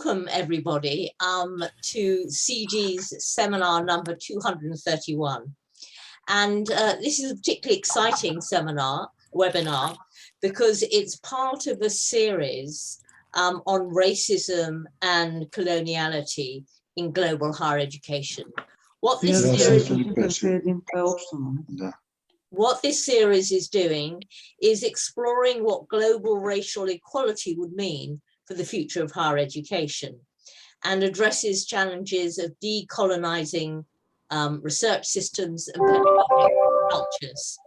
Welcome everybody to CG's seminar number 231. And this is a particularly exciting webinar, because it's part of a series on racism and coloniality in global higher education. What this series is doing is exploring what global racial equality would mean for the future of higher education, and addresses challenges of decolonizing research systems and pedagogic cultures.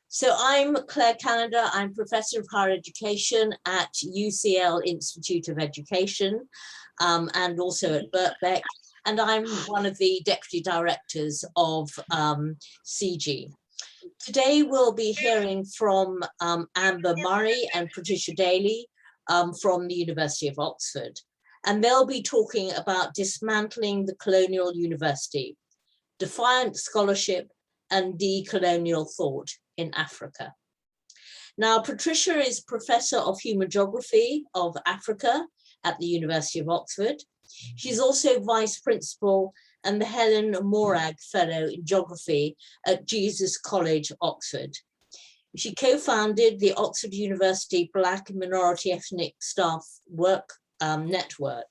So I'm Claire Callender, I'm Professor of Higher Education at UCL Institute of Education and also at Birkbeck, and I'm one of the Deputy Directors of CG. Today we'll be hearing from Amber Murrey and Patricia Daley from the University of Oxford, and they'll be talking about dismantling the colonial university, defiant scholarship and decolonial thought in Africa. Now, Patricia is Professor of Human Geography of Africa at the University of Oxford. She's also Vice Principal and the Helen Morag Fellow in Geography at Jesus College, Oxford. She co-founded the Oxford University Black and Minority Ethnic Staff Work Network,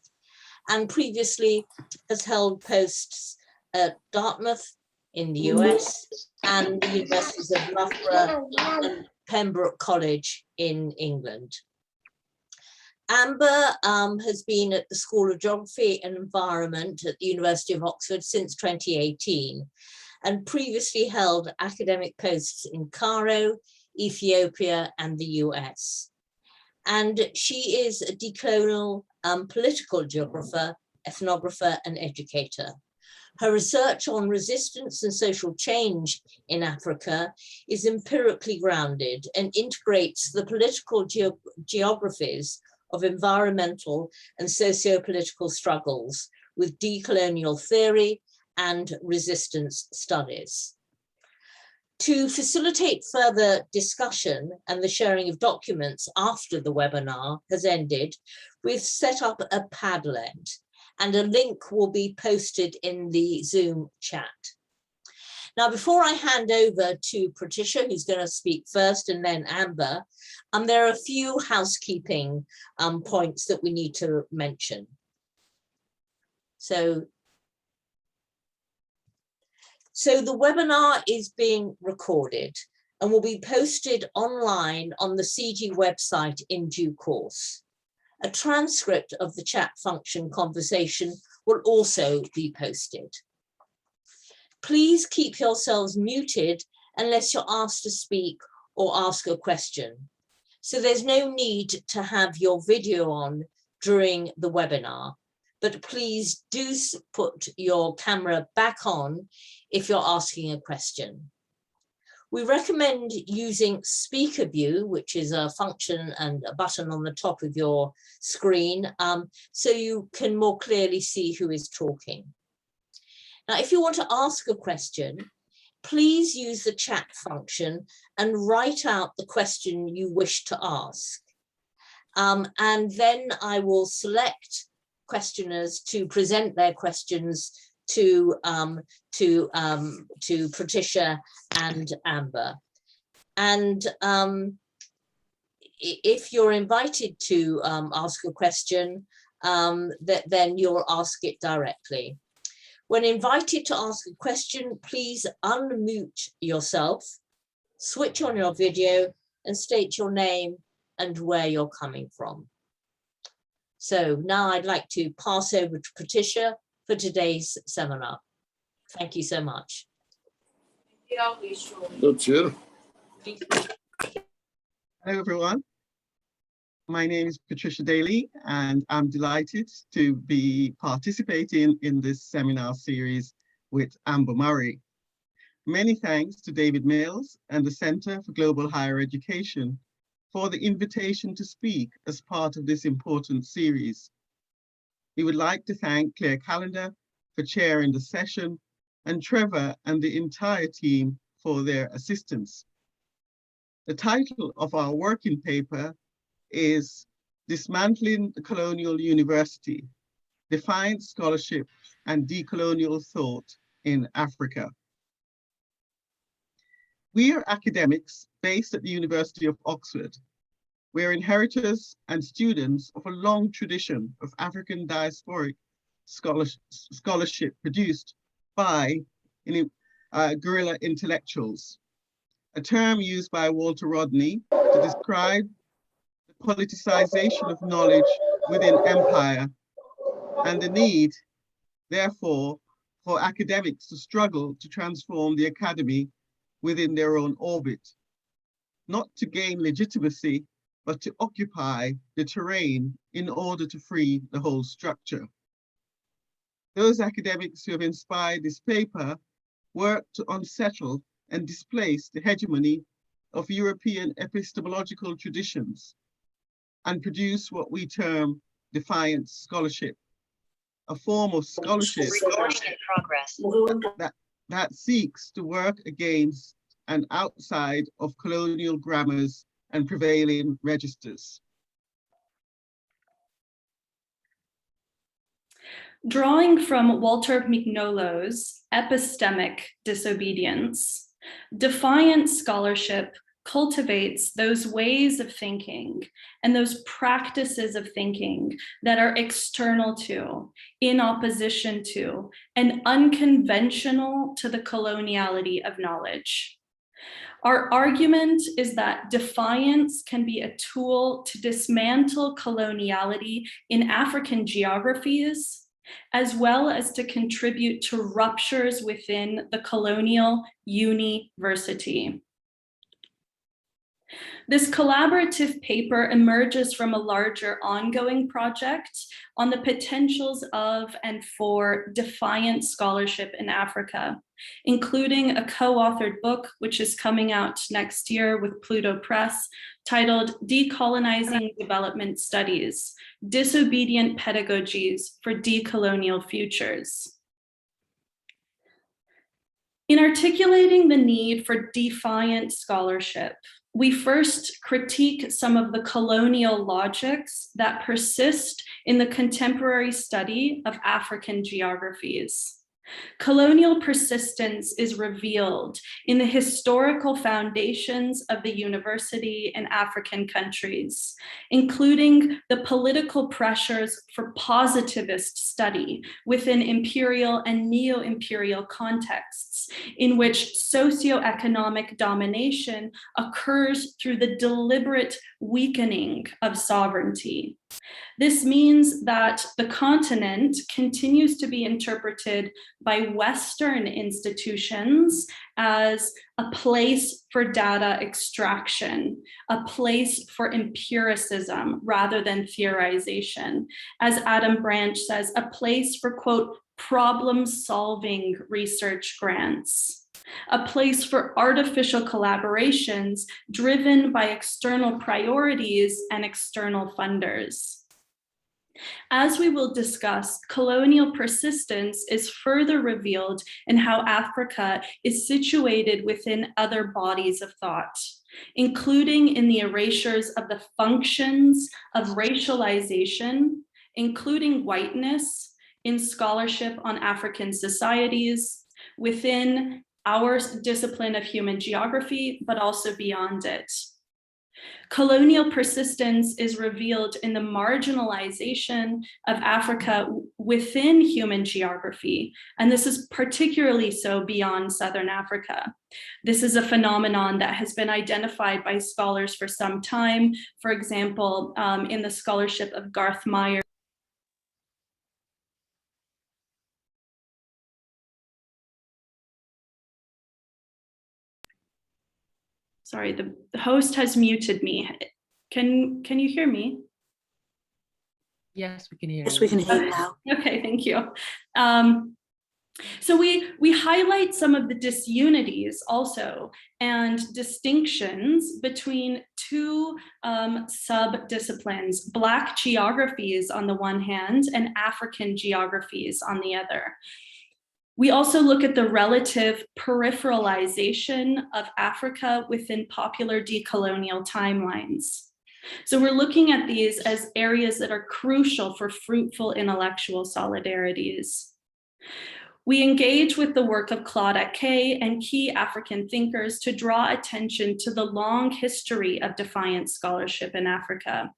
and previously has held posts at Dartmouth in the US and the Universities of Loughborough and Pembroke College in England. Amber has been at the School of Geography and Environment at the University of Oxford since 2018, and previously held academic posts in Cairo, Ethiopia, and the US. And she is a decolonial political geographer, ethnographer, and educator. Her research on resistance and social change in Africa is empirically grounded and integrates the political geographies of environmental and socio-political struggles with decolonial theory and resistance studies. To facilitate further discussion and the sharing of documents after the webinar has ended, we've set up a Padlet, and a link will be posted in the Zoom chat. Now, before I hand over to Patricia, who's going to speak first, and then Amber, there are a few housekeeping points that we need to mention. So the webinar is being recorded and will be posted online on the CG website in due course. A transcript of the chat function conversation will also be posted. Please keep yourselves muted unless you're asked to speak or ask a question. So there's no need to have your video on during the webinar, but please do put your camera back on if you're asking a question. We recommend using speaker view, which is a function and a button on the top of your screen, so you can more clearly see who is talking. Now, if you want to ask a question, please use the chat function and write out the question you wish to ask. And then I will select questioners to present their questions to Patricia and Amber. And if you're invited to ask a question, then you'll ask it directly. When invited to ask a question, please unmute yourself, switch on your video, and state your name and where you're coming from. So now I'd like to pass over to Patricia for today's seminar. Thank you so much. Hello, everyone. My name is Patricia Daley, and I'm delighted to be participating in this seminar series with Amber Murrey. Many thanks to David Mills and the Center for Global Higher Education for the invitation to speak as part of this important series. We would like to thank Claire Callender for chairing the session, and Trevor and the entire team for their assistance. The title of our working paper is Dismantling the Colonial University, Defiant Scholarship and Decolonial Thought in Africa. We are academics based at the University of Oxford. We are inheritors and students of a long tradition of African diasporic scholarship produced by guerrilla intellectuals, a term used by Walter Rodney to describe the politicization of knowledge within empire and the need, therefore, for academics to struggle to transform the academy within their own orbit, not to gain legitimacy, but to occupy the terrain in order to free the whole structure. Those academics who have inspired this paper work to unsettle and displace the hegemony of European epistemological traditions and produce what we term defiant scholarship, a form of scholarship that seeks to work against and outside of colonial grammars and prevailing registers. Drawing from Walter Mignolo's epistemic disobedience, defiant scholarship cultivates those ways of thinking and those practices of thinking that are external to, in opposition to, and unconventional to the coloniality of knowledge. Our argument is that defiance can be a tool to dismantle coloniality in African geographies, as well as to contribute to ruptures within the colonial university. This collaborative paper emerges from a larger ongoing project on the potentials of and for defiant scholarship in Africa, including a co-authored book, which is coming out next year with Pluto Press, titled Decolonizing Development Studies, Disobedient Pedagogies for Decolonial Futures. In articulating the need for defiant scholarship, we first critique some of the colonial logics that persist in the contemporary study of African geographies. Colonial persistence is revealed in the historical foundations of the university in African countries, including the political pressures for positivist study within imperial and neo-imperial contexts, in which socioeconomic domination occurs through the deliberate weakening of sovereignty. This means that the continent continues to be interpreted by Western institutions as a place for data extraction, a place for empiricism rather than theorization. As Adam Branch says, a place for, quote, problem-solving research grants, a place for artificial collaborations driven by external priorities and external funders. As we will discuss, colonial persistence is further revealed in how Africa is situated within other bodies of thought, including in the erasures of the functions of racialization, including whiteness, in scholarship on African societies, within our discipline of human geography, but also beyond it. Colonial persistence is revealed in the marginalization of Africa within human geography, and this is particularly so beyond Southern Africa. This is a phenomenon that has been identified by scholars for some time, for example, in the scholarship of Garth Meyer. Sorry, the host has muted me. Can you hear me? Yes, we can hear you. Yes, we can hear you now. Okay, thank you. So we highlight some of the disunities also and distinctions between two sub-disciplines, Black geographies on the one hand and African geographies on the other. We also look at the relative peripheralization of Africa within popular decolonial timelines. So we're looking at these as areas that are crucial for fruitful intellectual solidarities. We engage with the work of Claudette Kay and key African thinkers to draw attention to the long history of defiant scholarship in Africa.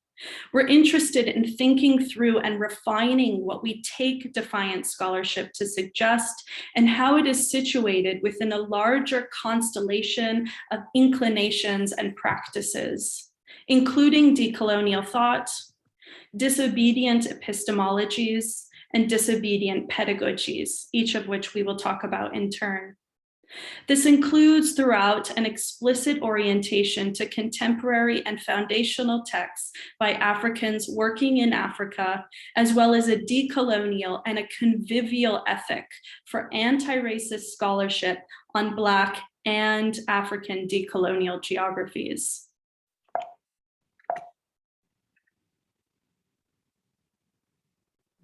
We're interested in thinking through and refining what we take defiant scholarship to suggest and how it is situated within a larger constellation of inclinations and practices, including decolonial thought, disobedient epistemologies, and disobedient pedagogies, each of which we will talk about in turn. This includes throughout an explicit orientation to contemporary and foundational texts by Africans working in Africa, as well as a decolonial and a convivial ethic for anti-racist scholarship on Black and African decolonial geographies.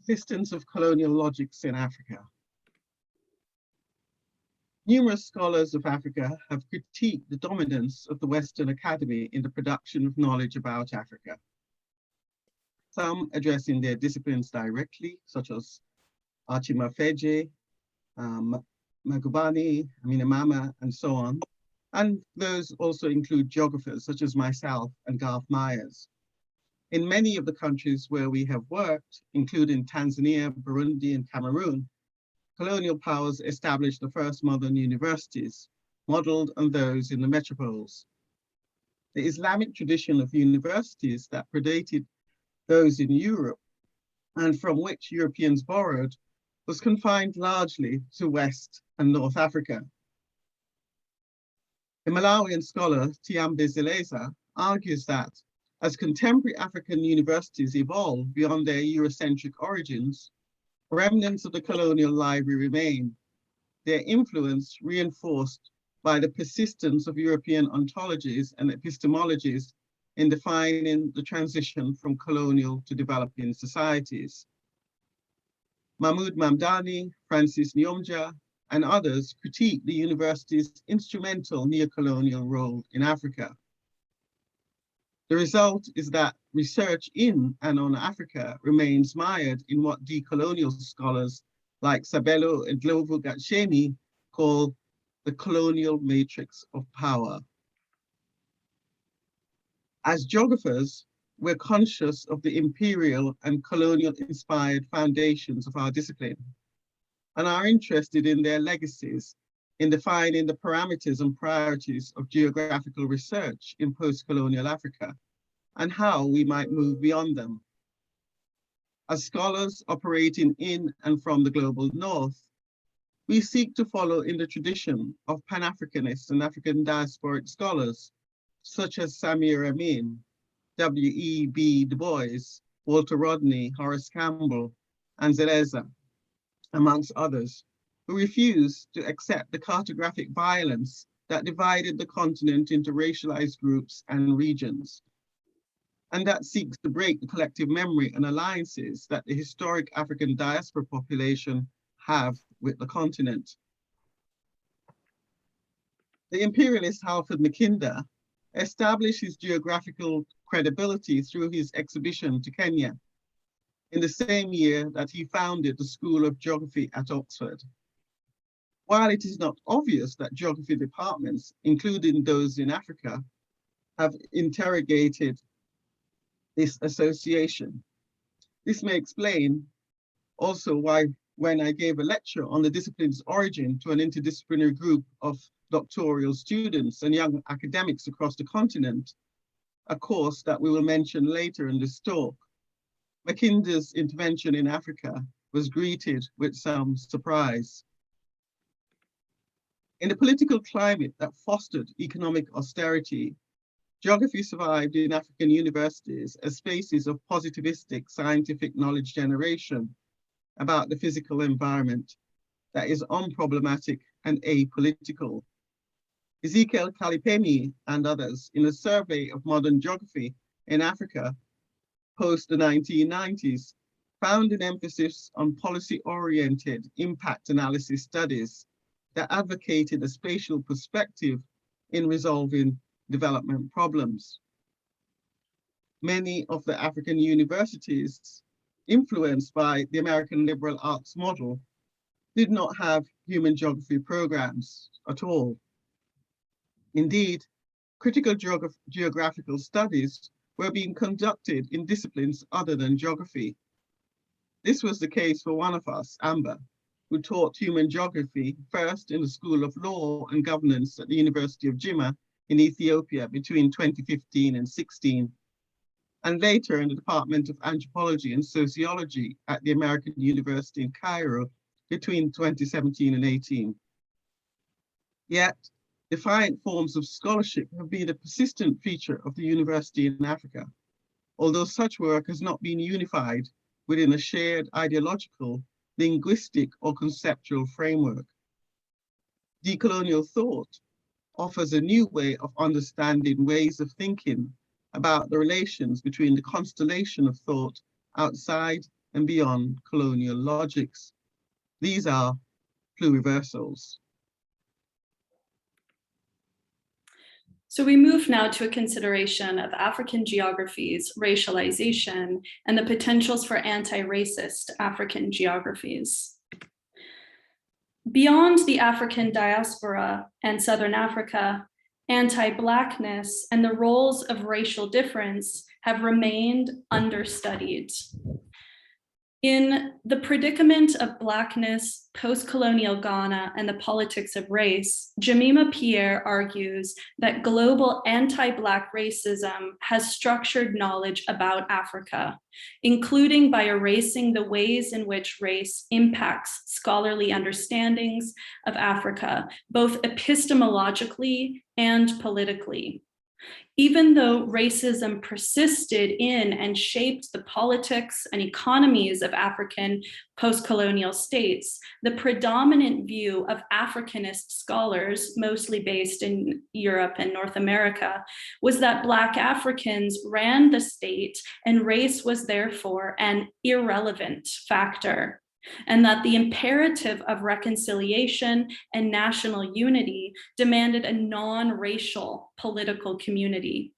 Existence of colonial logics in Africa. Numerous scholars of Africa have critiqued the dominance of the Western Academy in the production of knowledge about Africa. Some addressing their disciplines directly, such as Archimafeje, Magubani, Aminamama, and so on. And those also include geographers such as myself and Garth Myers. In many of the countries where we have worked, including Tanzania, Burundi, and Cameroon, colonial powers established the first modern universities, modeled on those in the metropoles. The Islamic tradition of universities that predated those in Europe and from which Europeans borrowed was confined largely to West and North Africa. The Malawian scholar Tiambe Zeleza argues that as contemporary African universities evolve beyond their Eurocentric origins, remnants of the colonial library remain, their influence reinforced by the persistence of European ontologies and epistemologies in defining the transition from colonial to developing societies. Mahmoud Mamdani, Francis Nyamnjoh, and others critique the university's instrumental neocolonial role in Africa. The result is that research in and on Africa remains mired in what decolonial scholars like Sabelo and Glovo Gatsheni call the colonial matrix of power. As geographers, we're conscious of the imperial and colonial inspired foundations of our discipline and are interested in their legacies in defining the parameters and priorities of geographical research in post-colonial Africa and how we might move beyond them. As scholars operating in and from the global North, we seek to follow in the tradition of Pan-Africanist and African diasporic scholars, such as Samir Amin, W.E.B. Du Bois, Walter Rodney, Horace Campbell, and Zeleza, amongst others, who refused to accept the cartographic violence that divided the continent into racialized groups and regions, and that seeks to break the collective memory and alliances that the historic African diaspora population have with the continent. The imperialist Halford Mackinder established his geographical credibility through his exhibition to Kenya in the same year that he founded the School of Geography at Oxford. While it is not obvious that geography departments, including those in Africa, have interrogated this association, this may explain also why when I gave a lecture on the discipline's origin to an interdisciplinary group of doctoral students and young academics across the continent, a course that we will mention later in this talk, Mackinder's intervention in Africa was greeted with some surprise. In the political climate that fostered economic austerity, geography survived in African universities as spaces of positivistic scientific knowledge generation about the physical environment that is unproblematic and apolitical. Ezekiel Kalipeni and others, in a survey of modern geography in Africa post the 1990s, found an emphasis on policy-oriented impact analysis studies that advocated a spatial perspective in resolving development problems. many of the African universities, influenced by the American liberal arts model, did not have human geography programs at all. Indeed, critical geographical studies were being conducted in disciplines other than geography. This was the case for one of us, Amber, who taught human geography first in the School of Law and Governance at the University of Jimma in Ethiopia between 2015 and 16, and later in the Department of Anthropology and Sociology at the American University in Cairo between 2017 and 18. Yet, defiant forms of scholarship have been a persistent feature of the university in Africa, although such work has not been unified within a shared ideological, linguistic, or conceptual framework. Decolonial thought offers a new way of understanding ways of thinking about the relations between the constellation of thought outside and beyond colonial logics. These are pluriversals. So we move now to a consideration of African geographies, racialization, and the potentials for anti-racist African geographies. Beyond the African diaspora and Southern Africa, anti-Blackness and the roles of racial difference have remained understudied. In The Predicament of Blackness, Post-Colonial Ghana, and the Politics of Race, Jemima Pierre argues that global anti-Black racism has structured knowledge about Africa, including by erasing the ways in which race impacts scholarly understandings of Africa, both epistemologically and politically. Even though racism persisted in and shaped the politics and economies of African post-colonial states, the predominant view of Africanist scholars, mostly based in Europe and North America, was that Black Africans ran the state and race was therefore an irrelevant factor, and that the imperative of reconciliation and national unity demanded a non-racial political community.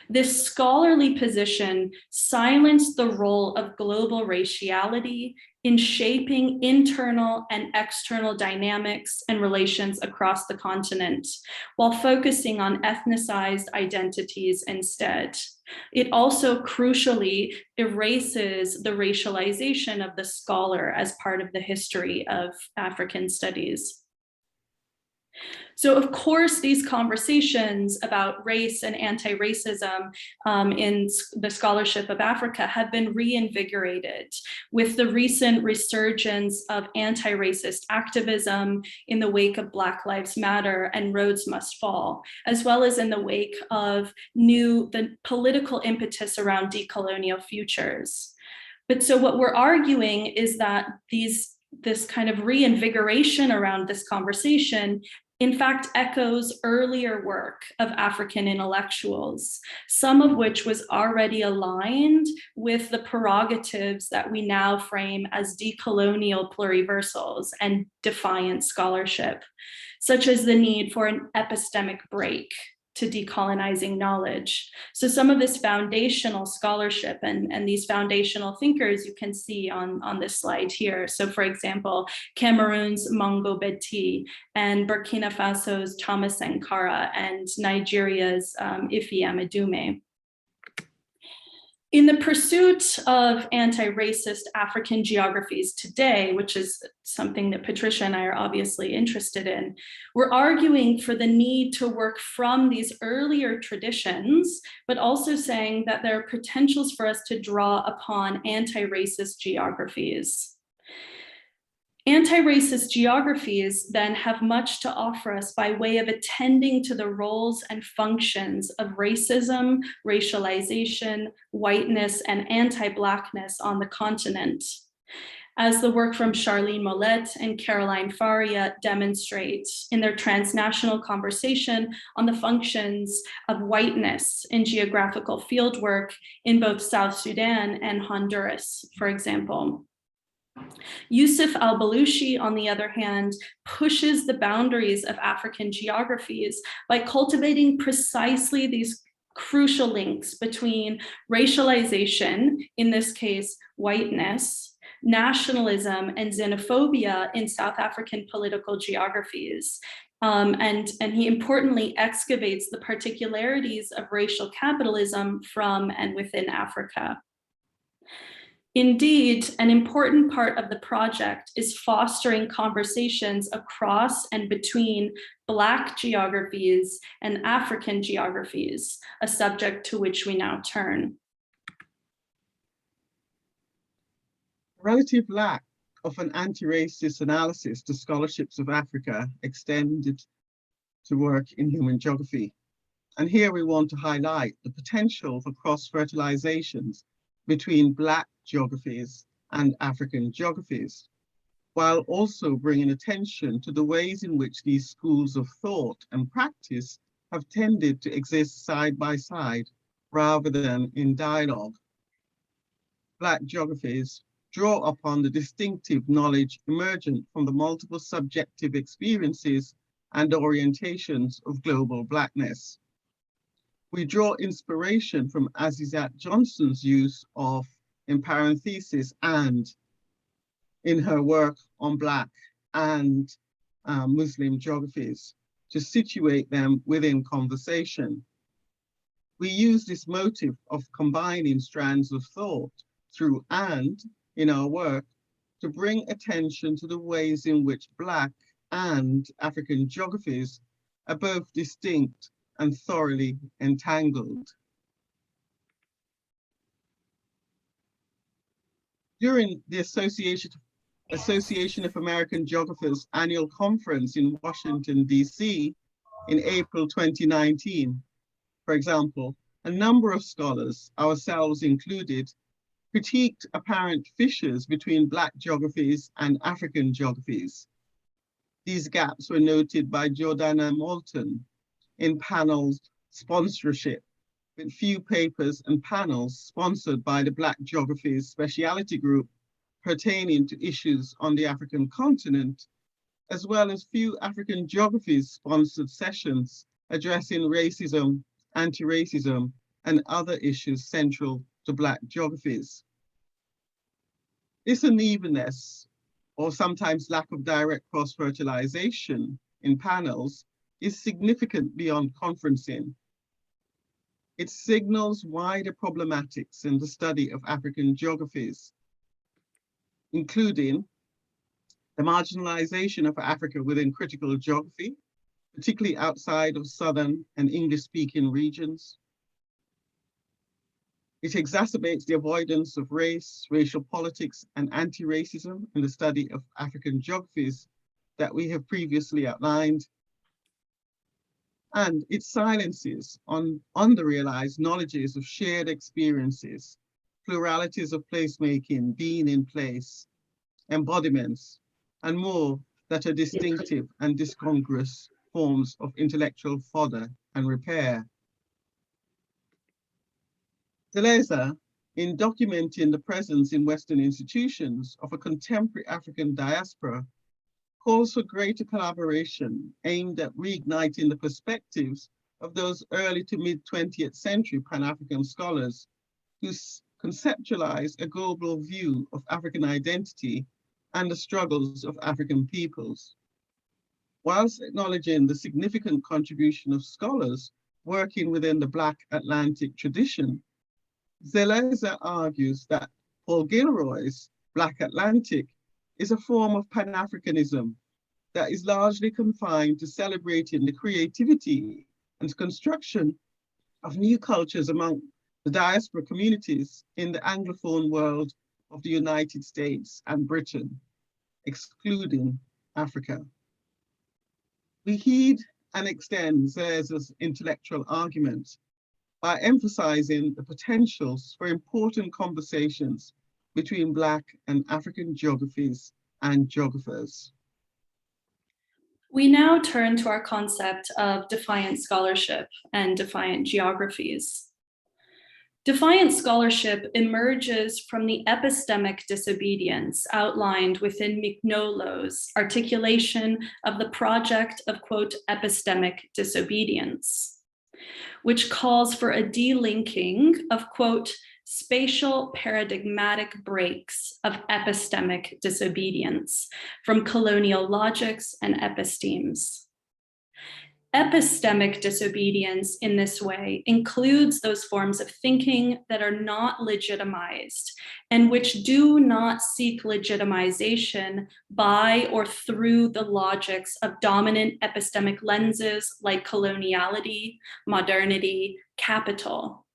This scholarly position silenced the role of global raciality in shaping internal and external dynamics and relations across the continent, while focusing on ethnicized identities instead. It also crucially erases the racialization of the scholar as part of the history of African studies. So of course, these conversations about race and anti-racism in the scholarship of Africa have been reinvigorated with the recent resurgence of anti-racist activism in the wake of Black Lives Matter and Rhodes Must Fall, as well as in the wake of the political impetus around decolonial futures. But so what we're arguing is that this kind of reinvigoration around this conversation in fact echoes earlier work of African intellectuals, some of which was already aligned with the prerogatives that we now frame as decolonial pluriversals and defiant scholarship, such as the need for an epistemic break to decolonizing knowledge. So some of this foundational scholarship and these foundational thinkers you can see on this slide here. So for example, Cameroon's Mongo Beti and Burkina Faso's Thomas Sankara and Nigeria's Ife Amadume. In the pursuit of anti-racist African geographies today, which is something that Patricia and I are obviously interested in, we're arguing for the need to work from these earlier traditions, but also saying that there are potentials for us to draw upon anti-racist geographies. Anti-racist geographies then have much to offer us by way of attending to the roles and functions of racism, racialization, whiteness, and anti-Blackness on the continent. As the work from Charlene Mollett and Caroline Faria demonstrates in their transnational conversation on the functions of whiteness in geographical fieldwork in both South Sudan and Honduras, for example. Yusuf al-Balushi, on the other hand, pushes the boundaries of African geographies by cultivating precisely these crucial links between racialization, in this case, whiteness, nationalism, and xenophobia in South African political geographies. And he importantly excavates the particularities of racial capitalism from and within Africa. Indeed, an important part of the project is fostering conversations across and between Black geographies and African geographies, a subject to which we now turn. Relative lack of an anti-racist analysis to scholarships of Africa extended to work in human geography. And here we want to highlight the potential for cross-fertilizations between Black geographies and African geographies, while also bringing attention to the ways in which these schools of thought and practice have tended to exist side by side rather than in dialogue. Black geographies draw upon the distinctive knowledge emergent from the multiple subjective experiences and orientations of global Blackness. We draw inspiration from Azizat Johnson's use of, in parenthesis, and in her work on Black and Muslim geographies to situate them within conversation. We use this motive of combining strands of thought through and in our work to bring attention to the ways in which Black and African geographies are both distinct and thoroughly entangled. During the Association of American Geographers annual conference in Washington, D.C. in April 2019, for example, a number of scholars, ourselves included, critiqued apparent fissures between Black geographies and African geographies. These gaps were noted by Jordana Moulton in panels sponsorship, with few papers and panels sponsored by the Black Geographies Speciality Group pertaining to issues on the African continent, as well as few African geographies sponsored sessions addressing racism, anti-racism, and other issues central to Black geographies. This unevenness, or sometimes lack of direct cross-fertilization in panels, is significant beyond conferencing. It signals wider problematics in the study of African geographies, including the marginalization of Africa within critical geography, particularly outside of Southern and English-speaking regions. It exacerbates the avoidance of race, racial politics, and anti-racism in the study of African geographies that we have previously outlined. And it silences on under-realized knowledges of shared experiences, pluralities of placemaking, being in place, embodiments, and more that are distinctive and discongruous forms of intellectual fodder and repair. Deleza, in documenting the presence in Western institutions of a contemporary African diaspora, calls for greater collaboration aimed at reigniting the perspectives of those early to mid-20th century Pan-African scholars who conceptualize a global view of African identity and the struggles of African peoples. Whilst acknowledging the significant contribution of scholars working within the Black Atlantic tradition, Zeleza argues that Paul Gilroy's Black Atlantic is a form of Pan-Africanism that is largely confined to celebrating the creativity and construction of new cultures among the diaspora communities in the Anglophone world of the United States and Britain, excluding Africa. We heed and extend Zeleza's intellectual argument by emphasizing the potentials for important conversations between Black and African geographies and geographers. We now turn to our concept of defiant scholarship and defiant geographies. Defiant scholarship emerges from the epistemic disobedience outlined within Mignolo's articulation of the project of, quote, epistemic disobedience. which calls for a delinking of, quote, spatial paradigmatic breaks of epistemic disobedience from colonial logics and epistemes. Epistemic disobedience in this way includes those forms of thinking that are not legitimized and which do not seek legitimization by or through the logics of dominant epistemic lenses like coloniality, modernity, capital.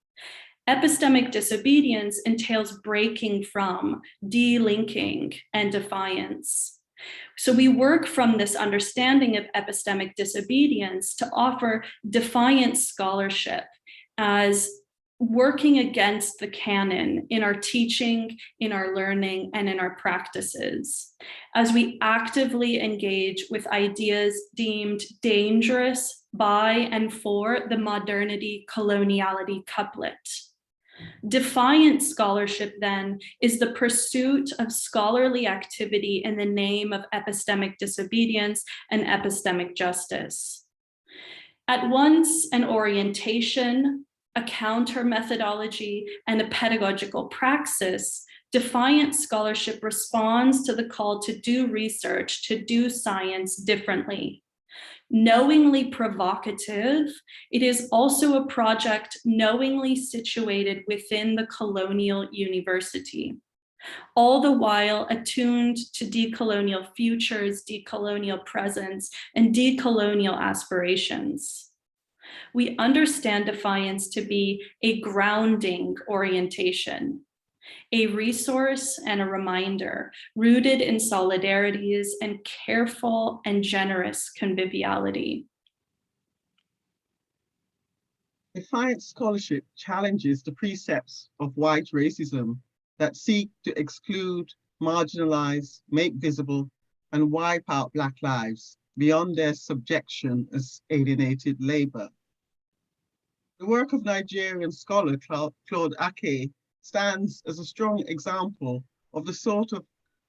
Epistemic disobedience entails breaking from, delinking, and defiance. So we work from this understanding of epistemic disobedience to offer defiant scholarship as working against the canon in our teaching, in our learning, and in our practices, as we actively engage with ideas deemed dangerous by and for the modernity coloniality couplet. Defiant scholarship, then, is the pursuit of scholarly activity in the name of epistemic disobedience and epistemic justice. At once an orientation, a counter methodology, and a pedagogical praxis, defiant scholarship responds to the call to do research, to do science differently. Knowingly provocative, it is also a project knowingly situated within the colonial university, all the while attuned to decolonial futures, decolonial presence, and decolonial aspirations. We understand defiance to be a grounding orientation, a resource and a reminder rooted in solidarities and careful and generous conviviality. Defiant scholarship challenges the precepts of white racism that seek to exclude, marginalize, make visible, and wipe out Black lives beyond their subjection as alienated labor. The work of Nigerian scholar Claude Ake stands as a strong example of the sort of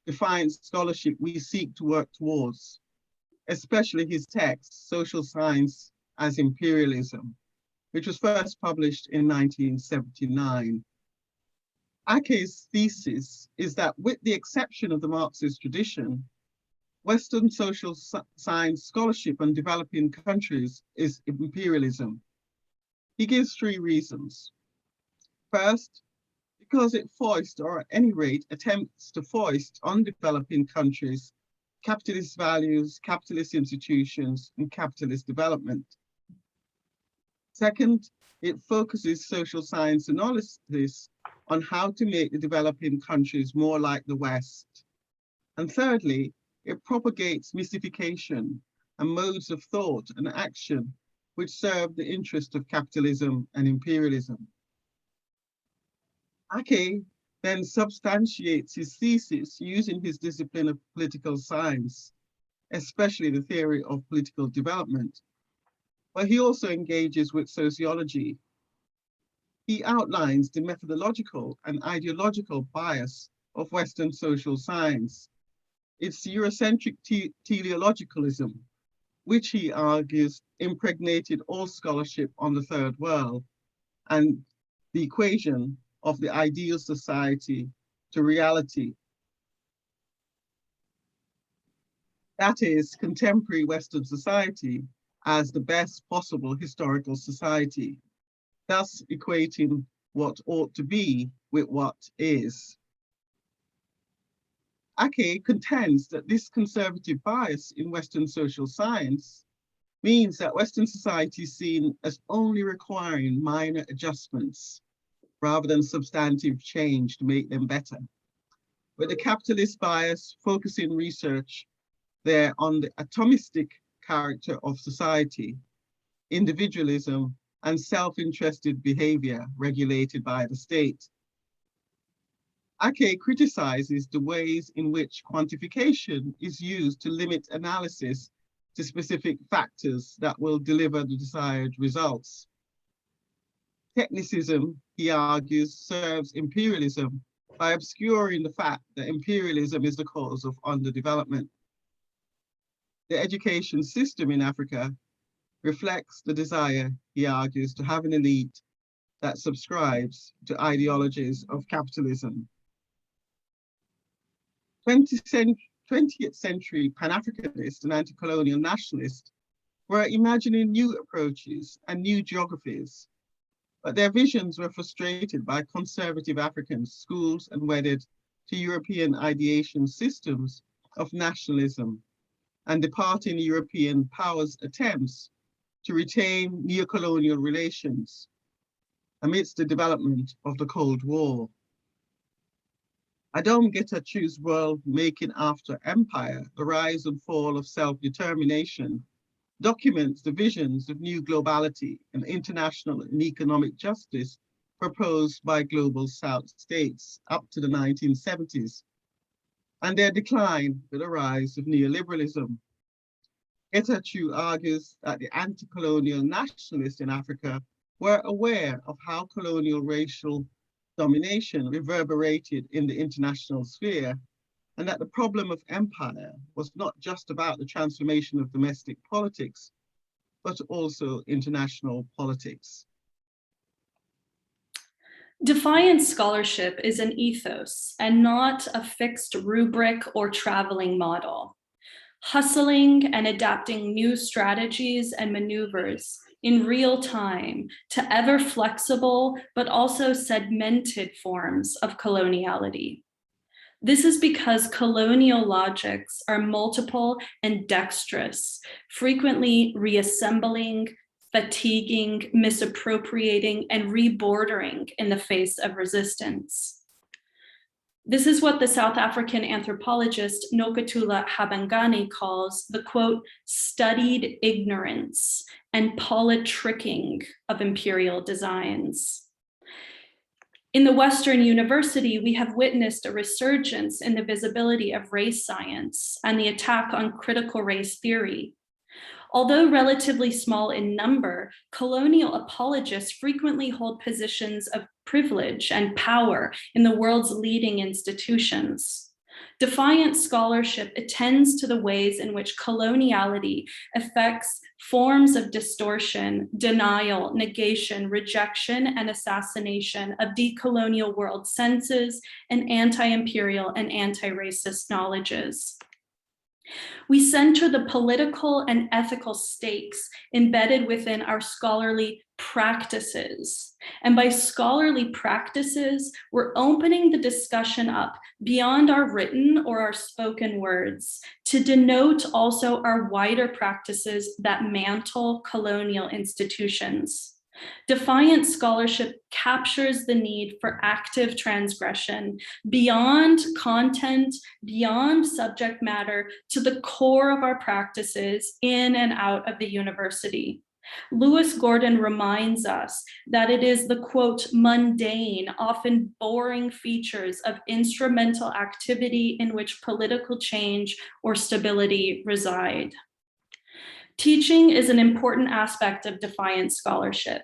defiant scholarship we seek to work towards, especially his text, Social Science as Imperialism, which was first published in 1979. Ake's thesis is that with the exception of the Marxist tradition, Western social science scholarship on developing countries is imperialism. He gives three reasons. First, because it foists, or at any rate attempts to foist on developing countries, capitalist values, capitalist institutions, and capitalist development. Second, it focuses social science analysis on how to make the developing countries more like the West. And thirdly, it propagates mystification and modes of thought and action which serve the interest of capitalism and imperialism. Ake then substantiates his thesis using his discipline of political science, especially the theory of political development, but he also engages with sociology. He outlines the methodological and ideological bias of Western social science, its Eurocentric teleologicalism, which he argues impregnated all scholarship on the Third World, and the equation of the ideal society to reality. That is, contemporary Western society as the best possible historical society, thus equating what ought to be with what is. Ake contends that this conservative bias in Western social science means that Western society is seen as only requiring minor adjustments rather than substantive change to make them better. With the capitalist bias focusing research there on the atomistic character of society, individualism, and self-interested behavior regulated by the state. Ake criticizes the ways in which quantification is used to limit analysis to specific factors that will deliver the desired results. Technicism, he argues, serves imperialism by obscuring the fact that imperialism is the cause of underdevelopment. The education system in Africa, reflects the desire, he argues, to have an elite that subscribes to ideologies of capitalism. 20th century Pan-Africanist and anti-colonial nationalists were imagining new approaches and new geographies, but their visions were frustrated by conservative Africans schooled and wedded to European ideation systems of nationalism and departing European powers' attempts to retain neocolonial relations amidst the development of the Cold War. Adom Getachews' world making after empire, the rise and fall of self-determination, documents the visions of new globality and international and economic justice proposed by global South states up to the 1970s, and their decline with the rise of neoliberalism. Getachew argues that the anti-colonial nationalists in Africa were aware of how colonial racial domination reverberated in the international sphere, and that the problem of empire was not just about the transformation of domestic politics, but also international politics. Defiance scholarship is an ethos and not a fixed rubric or traveling model. Hustling and adapting new strategies and maneuvers in real time to ever flexible but also segmented forms of coloniality. This is because colonial logics are multiple and dexterous, frequently reassembling, fatiguing, misappropriating, and rebordering in the face of resistance. This is what the South African anthropologist Nokuthula Habangani calls the, quote, studied ignorance and politricking of imperial designs. In the Western University, we have witnessed a resurgence in the visibility of race science and the attack on critical race theory. Although relatively small in number, colonial apologists frequently hold positions of privilege and power in the world's leading institutions. Defiant scholarship attends to the ways in which coloniality affects forms of distortion, denial, negation, rejection, and assassination of decolonial world senses and anti-imperial and anti-racist knowledges. We center the political and ethical stakes embedded within our scholarly practices. And by scholarly practices, we're opening the discussion up beyond our written or our spoken words to denote also our wider practices that mantle colonial institutions. Defiant scholarship captures the need for active transgression beyond content, beyond subject matter, to the core of our practices in and out of the university. Lewis Gordon reminds us that it is the, quote, mundane, often boring features of instrumental activity in which political change or stability reside. Teaching is an important aspect of defiant scholarship.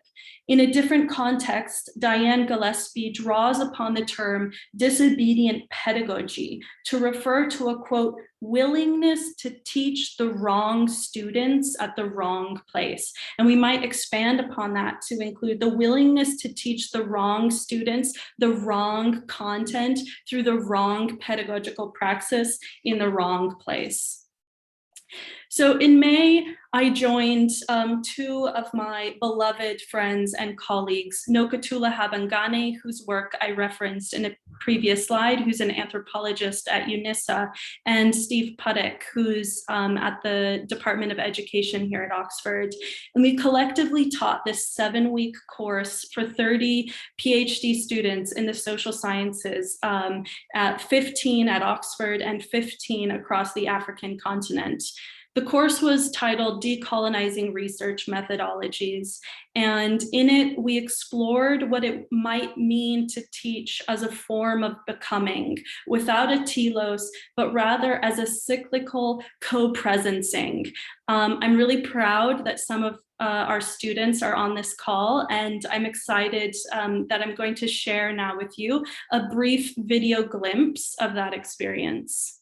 In a different context, Diane Gillespie draws upon the term disobedient pedagogy to refer to a, quote, willingness to teach the wrong students at the wrong place. And we might expand upon that to include the willingness to teach the wrong students the wrong content through the wrong pedagogical praxis in the wrong place. So in May, I joined two of my beloved friends and colleagues, Nokuthula Habangani, whose work I referenced in a previous slide, who's an anthropologist at UNISA, and Steve Puddick, who's at the Department of Education here at Oxford. And we collectively taught this 7-week course for 30 PhD students in the social sciences, at 15 at Oxford and 15 across the African continent. The course was titled Decolonizing Research Methodologies, and in it we explored what it might mean to teach as a form of becoming, without a telos, but rather as a cyclical co-presencing. I'm really proud that some of our students are on this call, and I'm excited that I'm going to share now with you a brief video glimpse of that experience.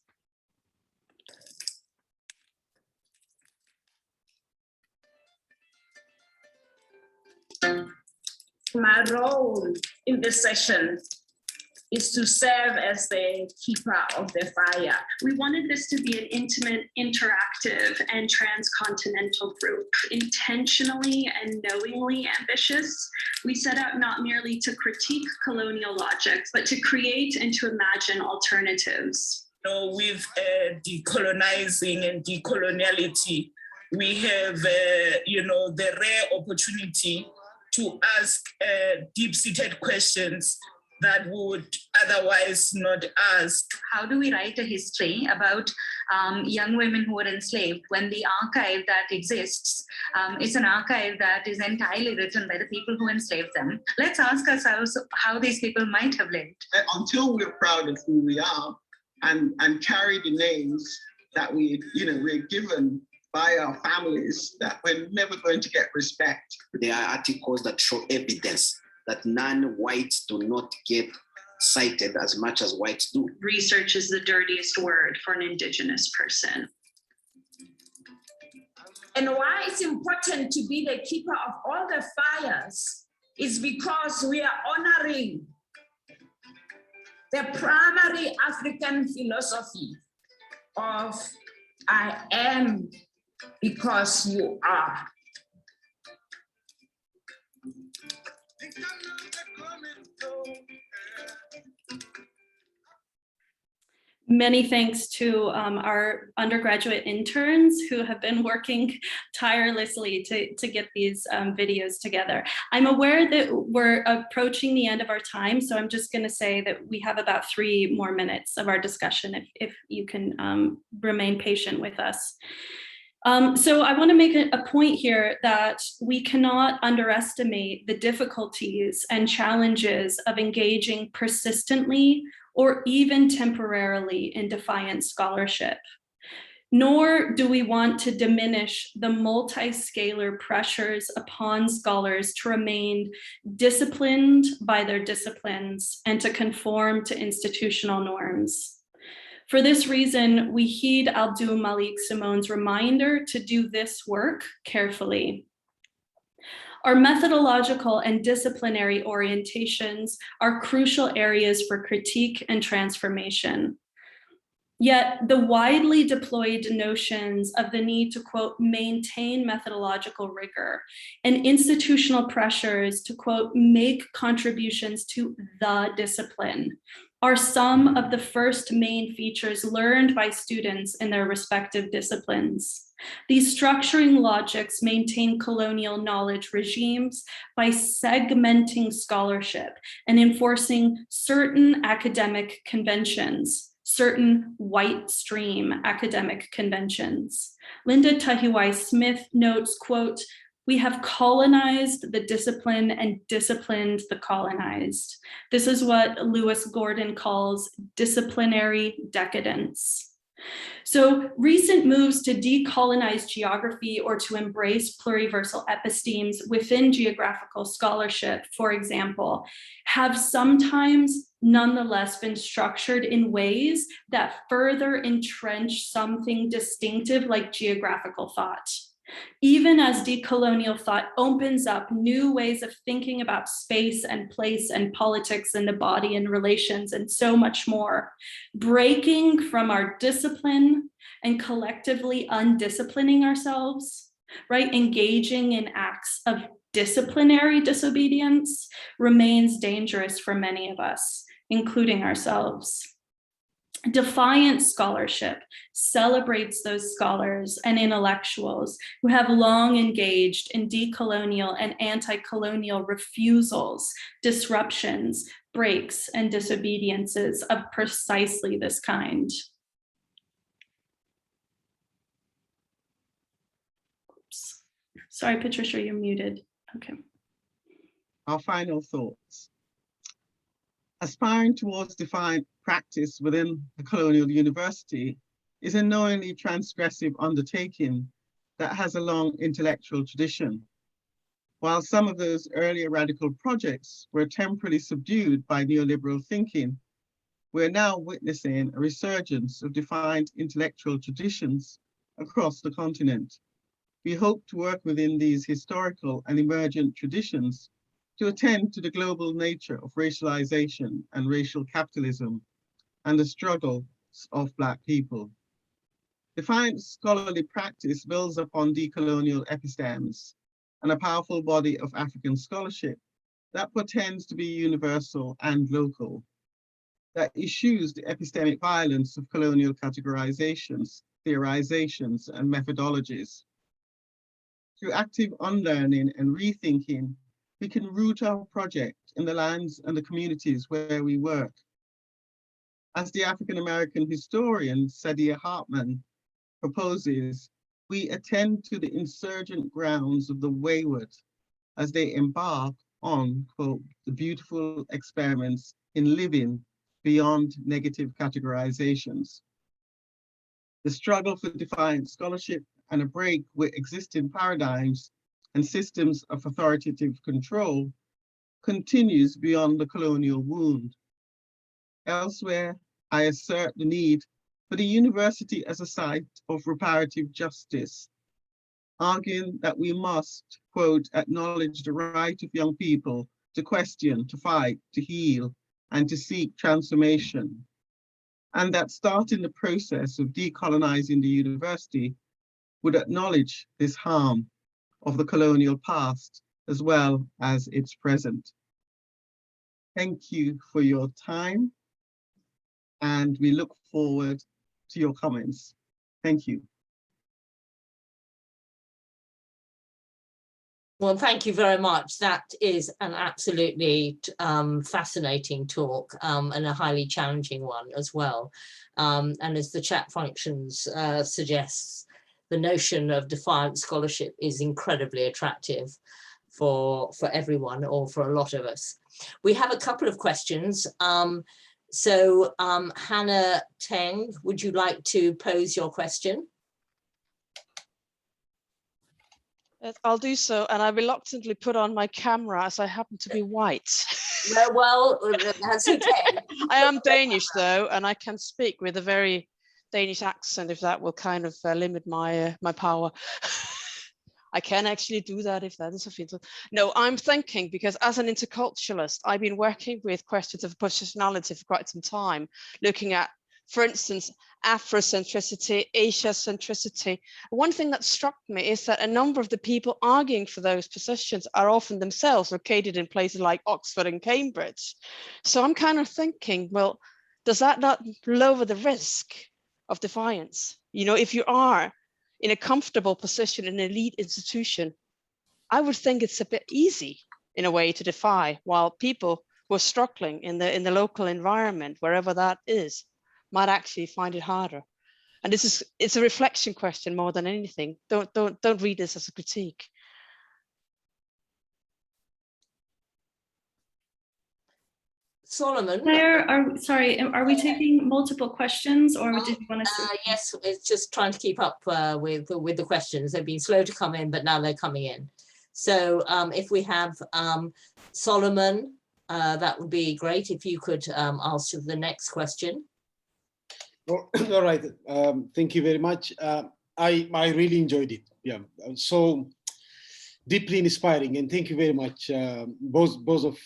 My role in this session is to serve as the keeper of the fire. We wanted this to be an intimate, interactive, and transcontinental group, intentionally and knowingly ambitious. We set out not merely to critique colonial logics, but to create and to imagine alternatives. With decolonizing and decoloniality, we have, the rare opportunity to ask deep-seated questions that would otherwise not ask. How do we write a history about young women who were enslaved when the archive that exists is an archive that is entirely written by the people who enslaved them? Let's ask ourselves how these people might have lived. Until we're proud of who we are and carry the names that we're given by our families, that we're never going to get respect. There are articles that show evidence that non-whites do not get cited as much as whites do. Research is the dirtiest word for an Indigenous person. And why it's important to be the keeper of all the fires is because we are honoring the primary African philosophy of I am because you are. Many thanks to our undergraduate interns who have been working tirelessly to get these videos together. I'm aware that we're approaching the end of our time, so I'm just going to say that we have about 3 more minutes of our discussion if you can remain patient with us. So I want to make a point here that we cannot underestimate the difficulties and challenges of engaging persistently or even temporarily in defiant scholarship. Nor do we want to diminish the multi-scalar pressures upon scholars to remain disciplined by their disciplines and to conform to institutional norms. For this reason, we heed Abdul Malik Simone's reminder to do this work carefully. Our methodological and disciplinary orientations are crucial areas for critique and transformation. Yet the widely deployed notions of the need to, quote, maintain methodological rigor and institutional pressures to, quote, make contributions to the discipline are some of the first main features learned by students in their respective disciplines. These structuring logics maintain colonial knowledge regimes by segmenting scholarship and enforcing certain academic conventions, certain white stream academic conventions. Linda Tahiwai Smith notes, quote, "We have colonized the discipline and disciplined the colonized." This is what Lewis Gordon calls disciplinary decadence. So recent moves to decolonize geography or to embrace pluriversal epistemes within geographical scholarship, for example, have sometimes nonetheless been structured in ways that further entrench something distinctive like geographical thought. Even as decolonial thought opens up new ways of thinking about space and place and politics and the body and relations and so much more, breaking from our discipline and collectively undisciplining ourselves, right? Engaging in acts of disciplinary disobedience remains dangerous for many of us, including ourselves. Defiant scholarship celebrates those scholars and intellectuals who have long engaged in decolonial and anti-colonial refusals, disruptions, breaks, and disobediences of precisely this kind. Oops. Sorry, Patricia, you're muted. Okay. Our final thoughts. Aspiring towards defiant practice within the colonial university is a knowingly transgressive undertaking that has a long intellectual tradition. While some of those earlier radical projects were temporarily subdued by neoliberal thinking, we're now witnessing a resurgence of defiant intellectual traditions across the continent, we hope to work within these historical and emergent traditions to attend to the global nature of racialization and racial capitalism and the struggles of Black people. Defiant scholarly practice builds upon decolonial epistemes and a powerful body of African scholarship that pretends to be universal and local, that eschews the epistemic violence of colonial categorizations, theorizations, and methodologies. Through active unlearning and rethinking, we can root our project in the lands and the communities where we work. As the African-American historian Saidiya Hartman proposes, we attend to the insurgent grounds of the wayward as they embark on, quote, the beautiful experiments in living beyond negative categorizations. The struggle for defiant scholarship and a break with existing paradigms and systems of authoritative control continues beyond the colonial wound. Elsewhere, I assert the need for the university as a site of reparative justice, arguing that we must, quote, acknowledge the right of young people to question, to fight, to heal, and to seek transformation, and that starting the process of decolonizing the university would acknowledge this harm of the colonial past as well as its present. Thank you for your time, and we look forward to your comments. Thank you. Well, thank you very much. That is an absolutely fascinating talk and a highly challenging one as well. And as the chat functions suggests, the notion of defiant scholarship is incredibly attractive for everyone, or for a lot of us. We have a couple of questions. So Hannah Teng, would you like to pose your question? I'll do so, and I reluctantly put on my camera as I happen to be white. Well, that's okay. I am Danish though, and I can speak with a very Danish accent if that will kind of limit my my power. I can actually do that if that is a filter. No, I'm thinking, because as an interculturalist, I've been working with questions of positionality for quite some time, looking at, for instance, Afrocentricity, Asia-centricity. One thing that struck me is that a number of the people arguing for those positions are often themselves located in places like Oxford and Cambridge. So I'm kind of thinking, well, does that not lower the risk of defiance? You know, if you are in a comfortable position in an elite institution, I would think it's a bit easy in a way to defy, while people who are struggling in the local environment, wherever that is, might actually find it harder. And it's a reflection question more than anything. Don't read this as a critique. Solomon. Claire, are we taking multiple questions, or did you want to? Yes, it's just trying to keep up with the questions. They've been slow to come in, but now they're coming in. So if we have Solomon, that would be great if you could answer the next question. All right, thank you very much. I really enjoyed it. Yeah, so deeply inspiring, and thank you very much, both of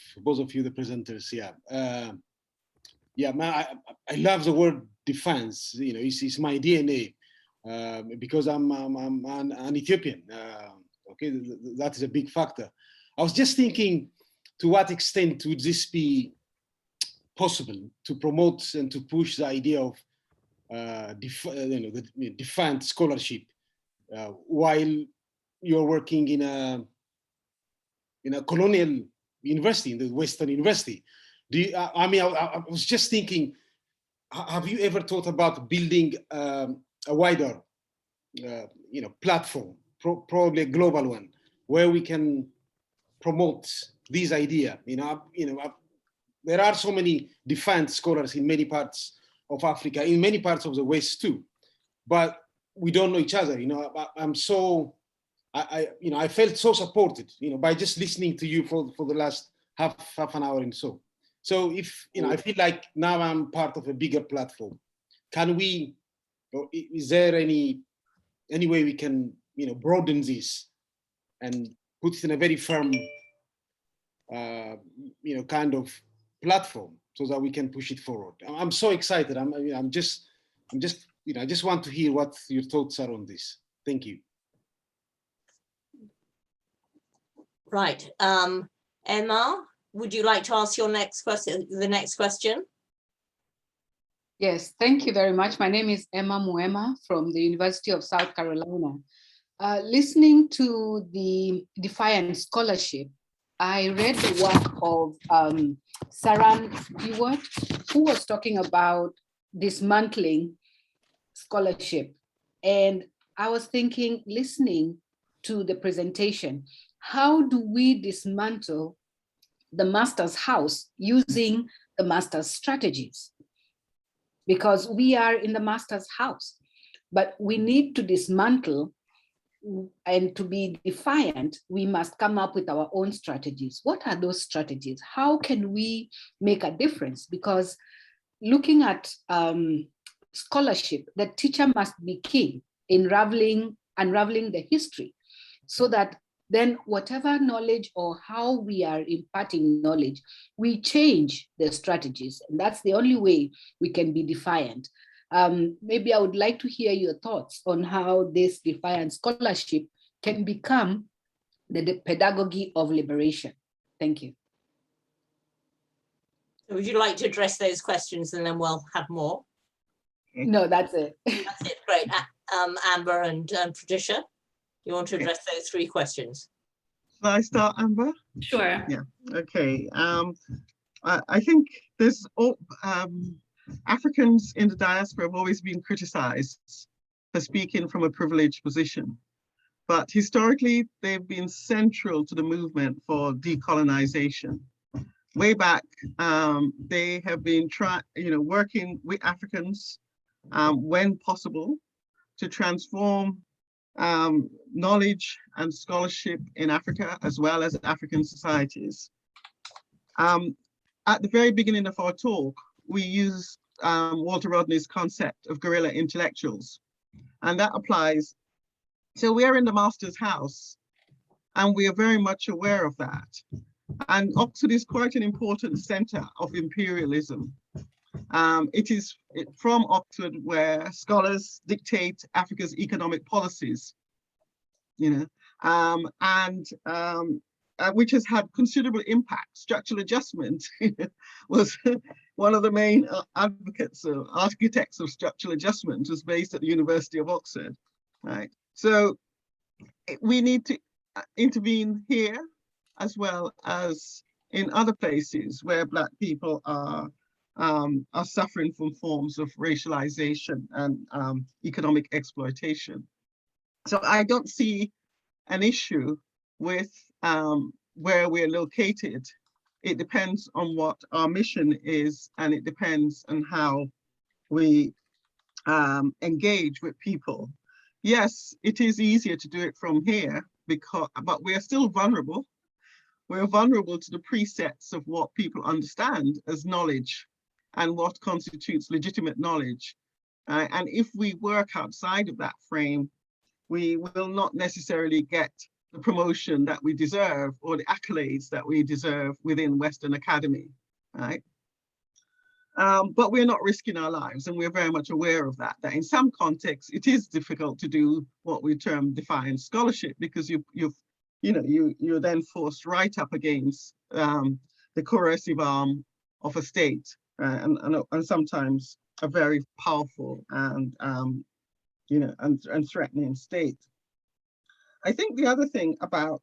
you, the presenters. Yeah, I love the word defense. You know, it's my DNA because I'm an Ethiopian. Okay, that is a big factor. I was just thinking, to what extent would this be possible to promote and to push the idea of defiant scholarship while you're working in a colonial university, in the Western university? Do you, I was just thinking, have you ever thought about building a wider, platform, probably a global one, where we can promote these ideas? There are so many defiant scholars in many parts of Africa, in many parts of the West too, but we don't know each other. I felt so supported, by just listening to you for the last half an hour and so. So if, I feel like now I'm part of a bigger platform. Can we, is there any way we can broadens this and puts it in a very firm, kind of platform so that we can push it forward. I'm so excited. I just want to hear what your thoughts are on this. Thank you. Right. Emma, would you like to ask your next question, the next question? Yes, thank you very much. My name is Emma Muema from the University of South Carolina. Listening to the Defiant scholarship, I read the work of Saran Stewart, who was talking about dismantling scholarship. And I was thinking, listening to the presentation, how do we dismantle the master's house using the master's strategies? Because we are in the master's house, but we need to dismantle, and to be defiant, we must come up with our own strategies. What are those strategies? How can we make a difference? Because looking at scholarship, the teacher must be key in unraveling the history, so that then whatever knowledge or how we are imparting knowledge, we change the strategies. And that's the only way we can be defiant. Maybe I would like to hear your thoughts on how this defiant scholarship can become the pedagogy of liberation. Thank you. Would you like to address those questions and then we'll have more? No, that's it. That's it, great. Amber and Patricia, you want to address those three questions? Shall I start, Amber? Sure. Yeah, okay. I think there's Africans in the diaspora have always been criticized for speaking from a privileged position, but historically they've been central to the movement for decolonization. Way back, they have been working with Africans when possible to transform knowledge and scholarship in Africa, as well as African societies. At the very beginning of our talk, we used Walter Rodney's concept of guerrilla intellectuals, and that applies. So we are in the master's house, and we are very much aware of that. And Oxford is quite an important center of imperialism. It is from Oxford where scholars dictate Africa's economic policies, which has had considerable impact. Structural adjustment was one of the main advocates or architects of structural adjustment, was based at the University of Oxford, right? So we need to intervene here as well as in other places where Black people are suffering from forms of racialization and economic exploitation. So I don't see an issue with where we're located. It depends on what our mission is, and it depends on how we engage with people. Yes, it is easier to do it from here, but we are still vulnerable. We're vulnerable to the presets of what people understand as knowledge and what constitutes legitimate knowledge. And if we work outside of that frame, we will not necessarily get the promotion that we deserve or the accolades that we deserve within Western Academy, right? But we're not risking our lives, and we're very much aware of that in some contexts, it is difficult to do what we term defiant scholarship, because you're then forced right up against the coercive arm of a state, and sometimes a very powerful and threatening state. I think the other thing about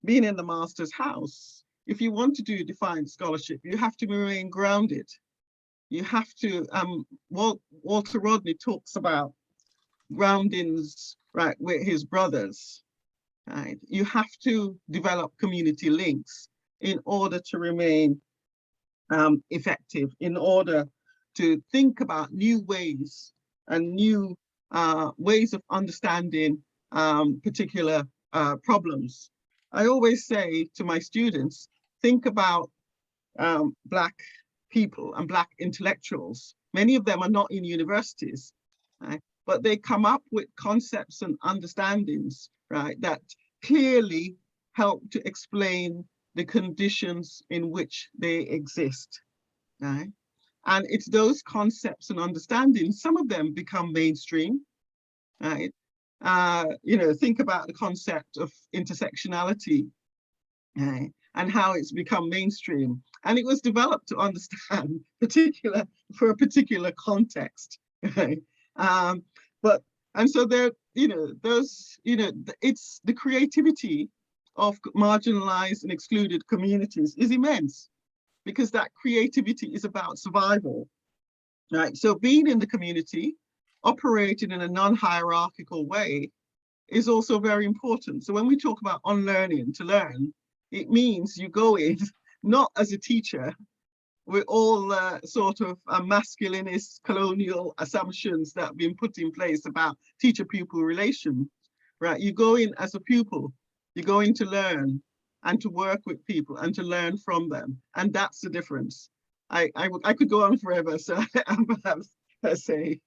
being in the master's house, if you want to do defiant scholarship, you have to remain grounded. You have to, Walter Rodney talks about groundings, right, with his brothers, right? You have to develop community links in order to remain effective, in order to think about new ways and new ways of understanding particular problems. I always say to my students, think about Black people and Black intellectuals. Many of them are not in universities, right? but they come up with concepts and understandings, right, that clearly help to explain the conditions in which they exist, right? And it's those concepts and understandings, some of them become mainstream, right? You know, think about the concept of intersectionality, right? And how it's become mainstream. And it was developed to understand for a particular context, right? And so there, you know, those, you know, it's the creativity of marginalized and excluded communities is immense, because that creativity is about survival, right? So being in the community, operating in a non-hierarchical way is also very important. So when we talk about unlearning to learn, it means you go in not as a teacher with all sort of masculinist colonial assumptions that have been put in place about teacher-pupil relation, right? You go in as a pupil, you go in to learn and to work with people and to learn from them. And that's the difference. I could go on forever, so I'm perhaps say.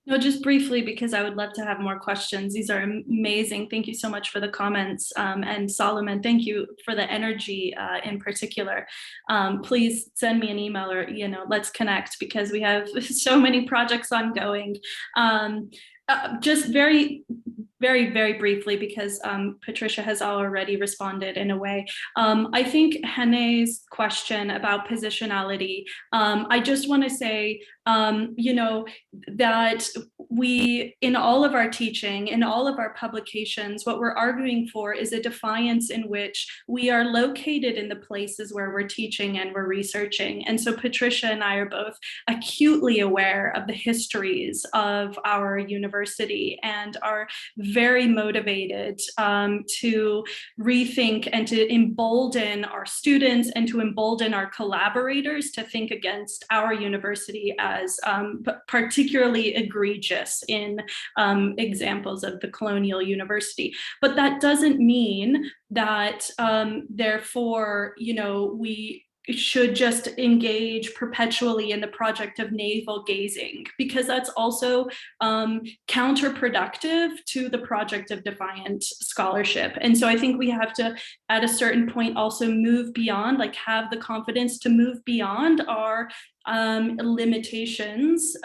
No, just briefly, because I would love to have more questions. These are amazing. Thank you so much for the comments. And Solomon, thank you for the energy in particular. Please send me an email, or, you know, let's connect, because we have so many projects ongoing. Just very briefly, because Patricia has already responded in a way. I think Hene's question about positionality, I just want to say, you know, that we, in all of our teaching, in all of our publications, what we're arguing for is a defiance in which we are located in the places where we're teaching and we're researching. And so Patricia and I are both acutely aware of the histories of our university and are very motivated to rethink and to embolden our students and to embolden our collaborators to think against our university as particularly egregious in examples of the colonial university. But that doesn't mean that therefore, you know, we should just engage perpetually in the project of navel gazing, because that's also counterproductive to the project of defiant scholarship. And so I think we have to, at a certain point, also move beyond, like have the confidence to move beyond our limitations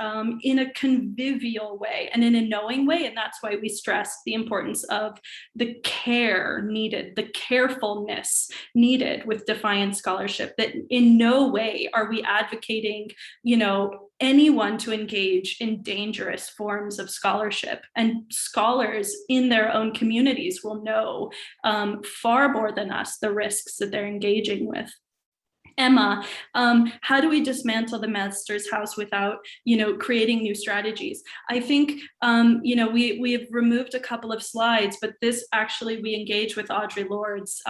in a convivial way and in a knowing way. And that's why we stress the importance of the care needed, the carefulness needed with defiant scholarship, that in no way are we advocating, you know, anyone to engage in dangerous forms of scholarship. And scholars in their own communities will know far more than us the risks that they're engaging with. Emma, how do we dismantle the master's house without, you know, creating new strategies? I think, you know, we have removed a couple of slides, but this actually, we engage with Audre Lorde's,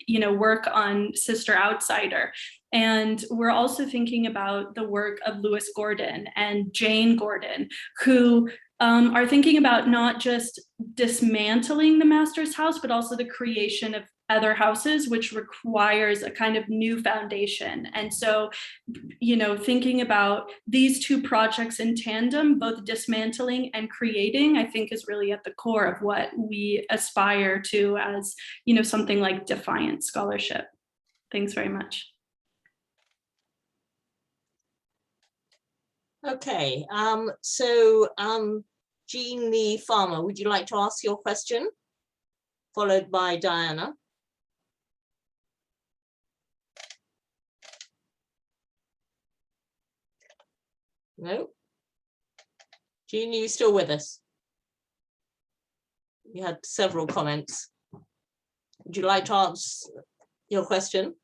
you know, work on Sister Outsider. And we're also thinking about the work of Lewis Gordon and Jane Gordon, who are thinking about not just dismantling the master's house, but also the creation of other houses, which requires a kind of new foundation. And so, you know, thinking about these two projects in tandem, both dismantling and creating, I think is really at the core of what we aspire to as, you know, something like defiant scholarship. Thanks very much. Okay, Jean the farmer, would you like to ask your question? Followed by Diana. No? Jean, are you still with us? You had several comments. Would you like to answer your question?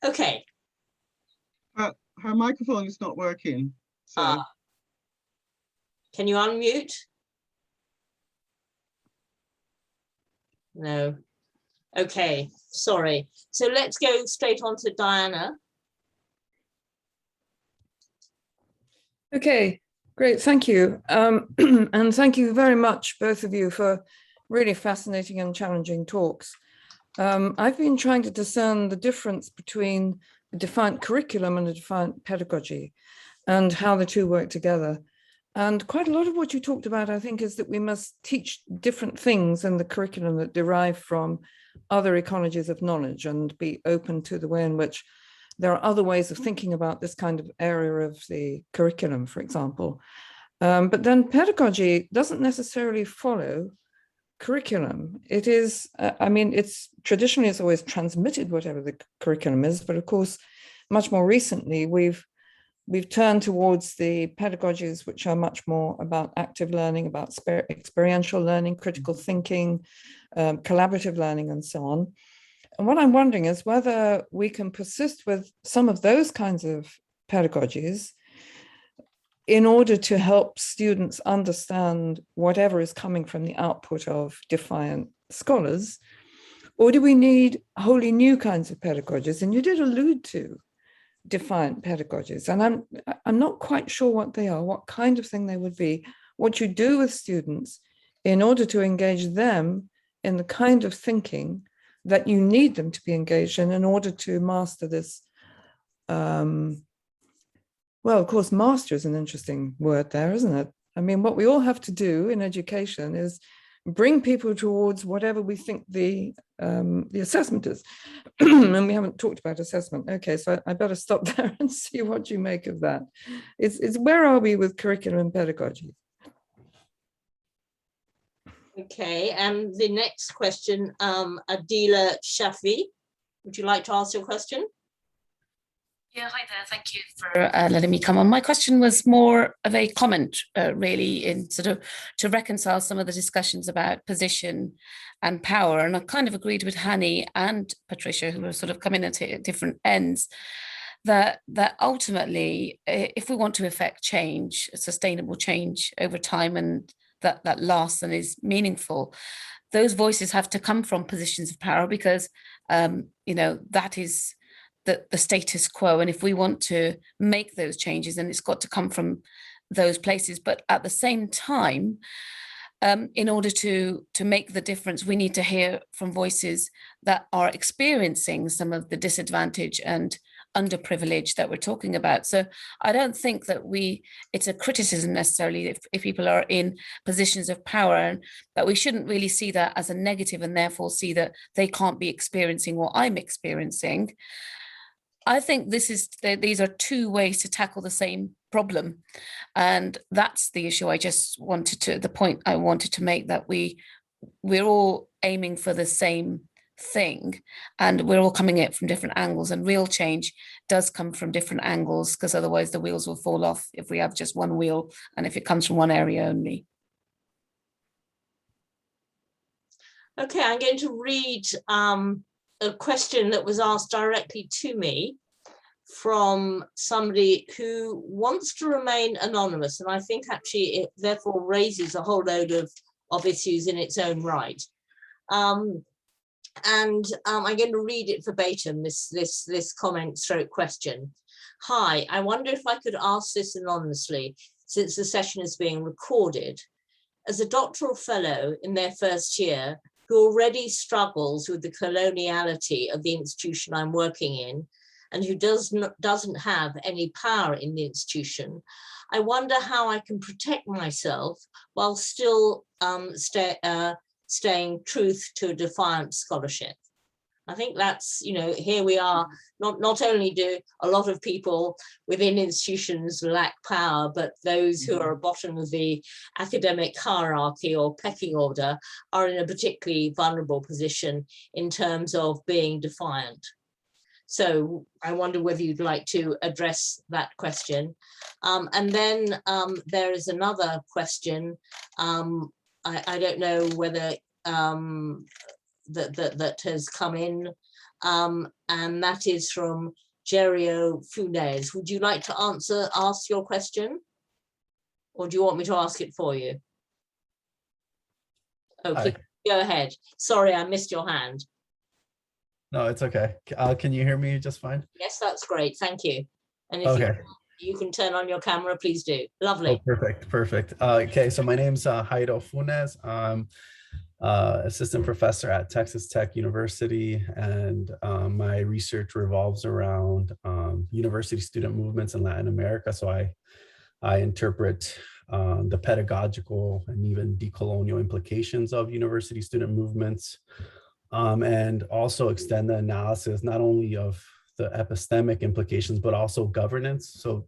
Okay. Her microphone is not working. So. Can you unmute? No. Okay, sorry. So let's go straight on to Diana. Okay, great, thank you. And thank you very much, both of you, for really fascinating and challenging talks. I've been trying to discern the difference between a defiant curriculum and a defiant pedagogy and how the two work together. And quite a lot of what you talked about, I think, is that we must teach different things in the curriculum that derive from other ecologies of knowledge and be open to the way in which there are other ways of thinking about this kind of area of the curriculum, for example. But then pedagogy doesn't necessarily follow curriculum. It is, I mean, it's traditionally it's always transmitted whatever the curriculum is, but of course, much more recently, we've turned towards the pedagogies which are much more about active learning, about experiential learning, critical thinking, collaborative learning, and so on. And what I'm wondering is whether we can persist with some of those kinds of pedagogies in order to help students understand whatever is coming from the output of Defiant scholars, or do we need wholly new kinds of pedagogies? And you did allude to Defiant pedagogies, and I'm not quite sure what they are, what kind of thing they would be, what you do with students in order to engage them in the kind of thinking that you need them to be engaged in order to master this. Well, of course, master is an interesting word there, isn't it? I mean, what we all have to do in education is bring people towards whatever we think the assessment is. And we haven't talked about assessment. Okay, so I better stop there and see what you make of that. It's where are we with curriculum and pedagogy? Okay, and the next question, Adila Shafi, would you like to ask your question? Yeah, hi there. Thank you for letting me come on. My question was more of a comment, really, in sort of to reconcile some of the discussions about position and power. And I kind of agreed with Hani and Patricia, who were sort of coming at different ends, that ultimately, if we want to effect change, sustainable change over time, and that lasts and is meaningful, those voices have to come from positions of power, because you know, that is the status quo. And if we want to make those changes, then it's got to come from those places. But at the same time, in order to make the difference, we need to hear from voices that are experiencing some of the disadvantage and underprivilege that we're talking about. So I don't think that it's a criticism necessarily if people are in positions of power, and that we shouldn't really see that as a negative and therefore see that they can't be experiencing what I'm experiencing. I think these are two ways to tackle the same problem. And that's the issue the point I wanted to make, that we're all aiming for the same thing, and we're all coming at it from different angles, and real change does come from different angles, because otherwise the wheels will fall off if we have just one wheel and if it comes from one area only. Okay, I'm going to read a question that was asked directly to me from somebody who wants to remain anonymous, and I think actually it therefore raises a whole load of issues in its own right. I'm going to read it verbatim, this comment stroke question. Hi, I wonder if I could ask this anonymously, since the session is being recorded. As a doctoral fellow in their first year, who already struggles with the coloniality of the institution I'm working in, and who doesn't have any power in the institution, I wonder how I can protect myself while still staying truth to Defiant scholarship. I think that's, you know, here we are, not only do a lot of people within institutions lack power, but those who are at the bottom of the academic hierarchy or pecking order are in a particularly vulnerable position in terms of being defiant. So I wonder whether you'd like to address that question. And then there is another question. I don't know whether that has come in, and that is from Gerio Funes. Would you like to ask your question, or do you want me to ask it for you? Okay, go ahead. Sorry, I missed your hand. No, it's okay. Can you hear me just fine? Yes, that's great. Thank you. And if you can turn on your camera, please do. Lovely. Oh, perfect. Okay, so my name's Haido Funes. I'm assistant professor at Texas Tech University, and my research revolves around university student movements in Latin America. So I interpret the pedagogical and even decolonial implications of university student movements, and also extend the analysis not only of the epistemic implications, but also governance. So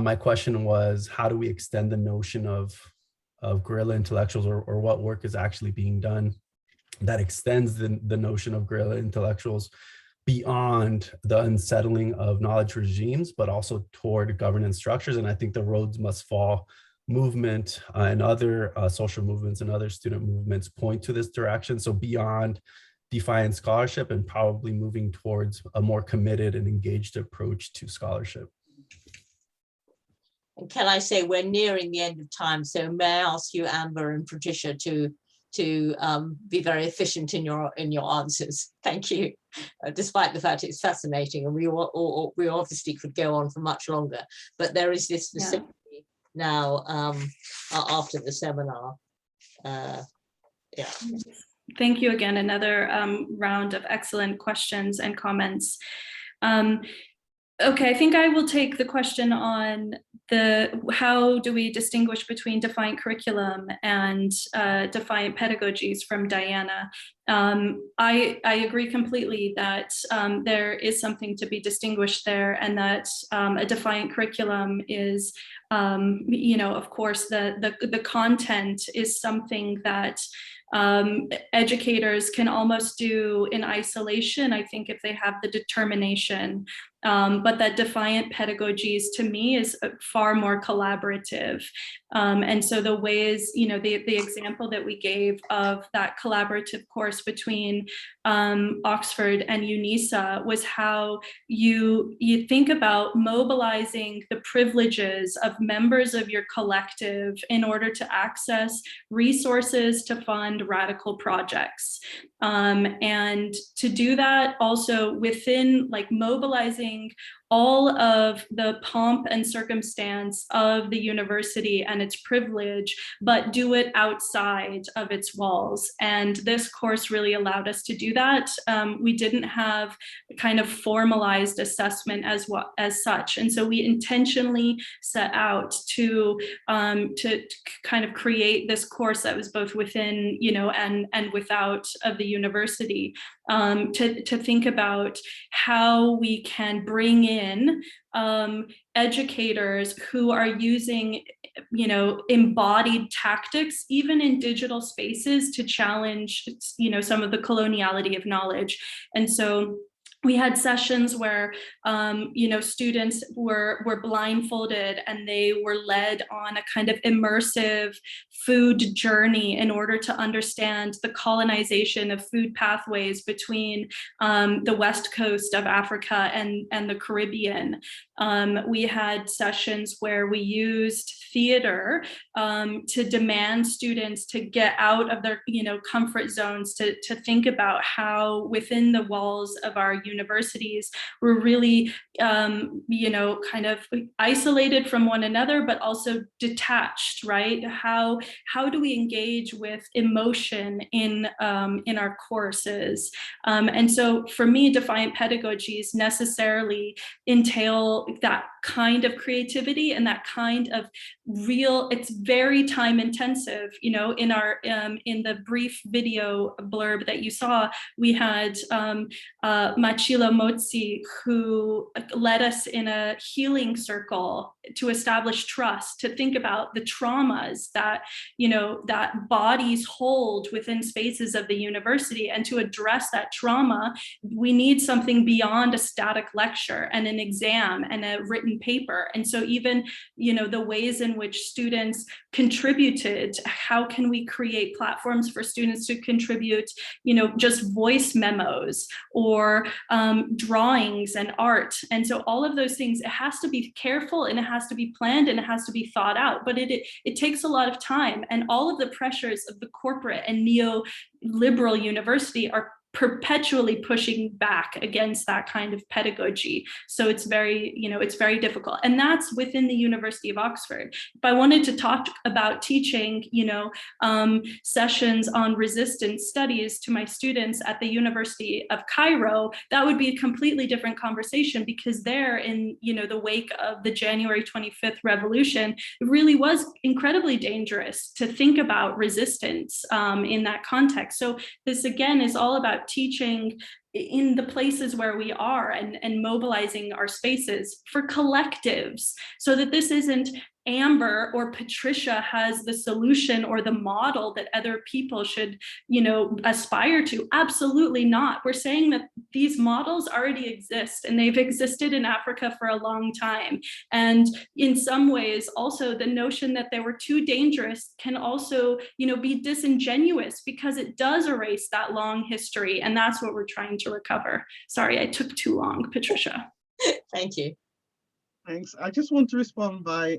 my question was, how do we extend the notion of guerrilla intellectuals, or what work is actually being done that extends the notion of guerrilla intellectuals beyond the unsettling of knowledge regimes, but also toward governance structures? And I think the Rhodes Must Fall movement and other social movements and other student movements point to this direction. So beyond defiant scholarship, and probably moving towards a more committed and engaged approach to scholarship. And can I say we're nearing the end of time, so may I ask you, Amber and Patricia, to be very efficient in your answers. Thank you. Despite the fact it's fascinating, and we obviously could go on for much longer, but there is this necessity now after the seminar. Thank you again. Another round of excellent questions and comments. Okay, I think I will take the question on how do we distinguish between defiant curriculum and defiant pedagogies from Diana. I agree completely that there is something to be distinguished there, and that a defiant curriculum is, of course, the content is something that educators can almost do in isolation, I think, if they have the determination. But that defiant pedagogies, to me, is far more collaborative. And so the ways, the example that we gave of that collaborative course between Oxford and UNISA was how you think about mobilizing the privileges of members of your collective in order to access resources to fund radical projects. And to do that also within mobilizing all of the pomp and circumstance of the university and its privilege, but do it outside of its walls. And this course really allowed us to do that. We didn't have kind of formalized assessment as such. And so we intentionally set out to kind of create this course that was both within, and without of the university, to think about how we can bring in educators who are using embodied tactics, even in digital spaces, to challenge some of the coloniality of knowledge. And so we had sessions where, students were blindfolded and they were led on a kind of immersive food journey in order to understand the colonization of food pathways between the west coast of Africa and the Caribbean. We had sessions where we used theater to demand students to get out of their comfort zones, to think about how within the walls of our universities we're really kind of isolated from one another, but also detached, right? How do we engage with emotion in our courses? And so for me, defiant pedagogies necessarily entail that kind of creativity and that kind of it's very time intensive. In the brief video blurb that you saw, we had Machila Motsi, who led us in a healing circle to establish trust, to think about the traumas that that bodies hold within spaces of the university, and to address that trauma we need something beyond a static lecture and an exam and a written paper. And so even the ways in which students contributed, how can we create platforms for students to contribute just voice memos or drawings and art. And so all of those things, it has to be careful and it has to be planned and it has to be thought out, but it takes a lot of time, and all of the pressures of the corporate and neoliberal university are perpetually pushing back against that kind of pedagogy. So it's very, it's very difficult. And that's within the University of Oxford. If I wanted to talk about teaching, sessions on resistance studies to my students at the University of Cairo, that would be a completely different conversation, because there in, the wake of the January 25th revolution, it really was incredibly dangerous to think about resistance in that context. So this again is all about teaching in the places where we are and mobilizing our spaces for collectives, so that this isn't Amber or Patricia has the solution or the model that other people should, aspire to. Absolutely not. We're saying that these models already exist, and they've existed in Africa for a long time. And in some ways, also the notion that they were too dangerous can also, be disingenuous, because it does erase that long history. And that's what we're trying to recover. Sorry, I took too long, Patricia. Thank you. Thanks. I just want to respond by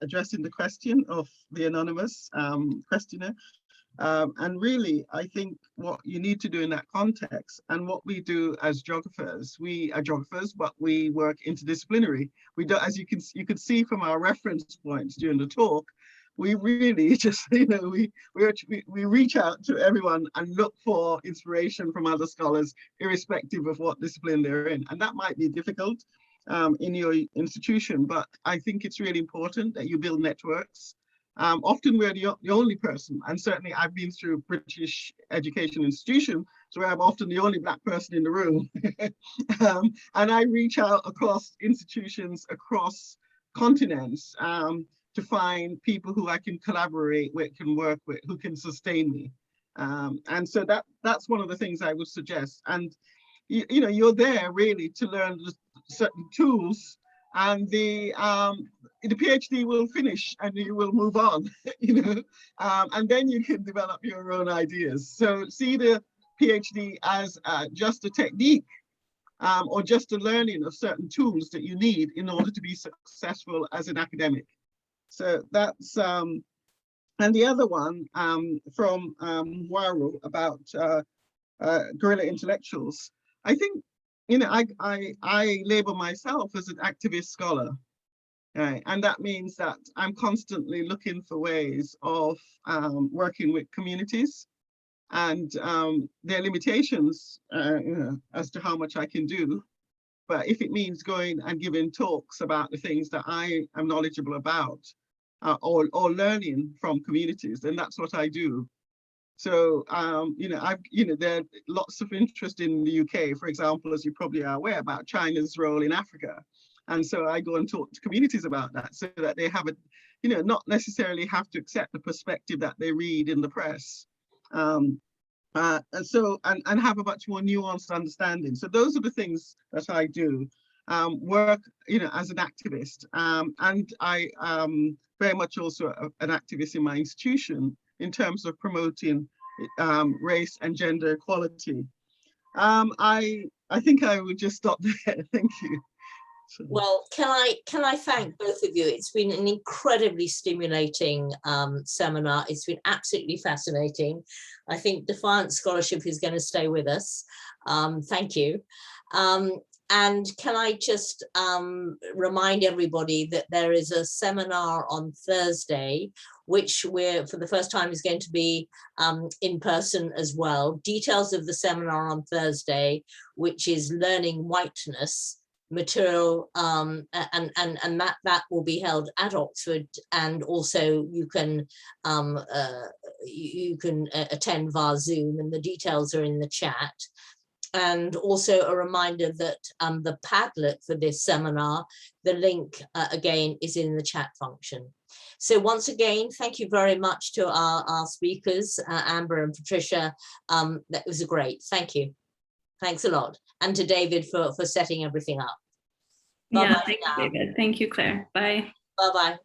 addressing the question of the anonymous questioner. And really, I think what you need to do in that context, and what we do as geographers, we are geographers, but we work interdisciplinary. We do, as you could see from our reference points during the talk, we really just, we reach out to everyone and look for inspiration from other scholars, irrespective of what discipline they're in. And that might be difficult in your institution, but I think it's really important that you build networks. Often we're the only person, and certainly I've been through British education institution, so I'm often the only Black person in the room. And I reach out across institutions, across continents, to find people who I can collaborate with, can work with, who can sustain me. And so that's one of the things I would suggest. And you're there really to learn certain tools, and the PhD will finish and you will move on, and then you can develop your own ideas. So see the PhD as just a technique, or just a learning of certain tools that you need in order to be successful as an academic. So that's, and the other one from Waro about guerrilla intellectuals. I think, I label myself as an activist scholar, right? And that means that I'm constantly looking for ways of working with communities, and their limitations, as to how much I can do. But if it means going and giving talks about the things that I am knowledgeable about, or learning from communities, then that's what I do. So, there are lots of interest in the UK, for example, as you probably are aware, about China's role in Africa. And so I go and talk to communities about that, so that they have not necessarily have to accept the perspective that they read in the press. And have a much more nuanced understanding. So those are the things that I do. Work, as an activist, and I very much also an activist in my institution in terms of promoting race and gender equality. I think I would just stop there. Thank you. Well, can I thank both of you? It's been an incredibly stimulating seminar. It's been absolutely fascinating. I think Defiant scholarship is going to stay with us. Thank you. And can I just remind everybody that there is a seminar on Thursday, which for the first time is going to be in person as well. Details of the seminar on Thursday, which is Learning Whiteness, material, and that will be held at Oxford, and also you can attend via Zoom, and the details are in the chat. And also a reminder that the Padlet for this seminar, the link again is in the chat function. So once again, thank you very much to our speakers, Amber and Patricia. That was great. Thank you. Thanks a lot. And to David for setting everything up. Bye-bye. Yeah, thank you, David. Thank you, Claire. Bye. Bye-bye.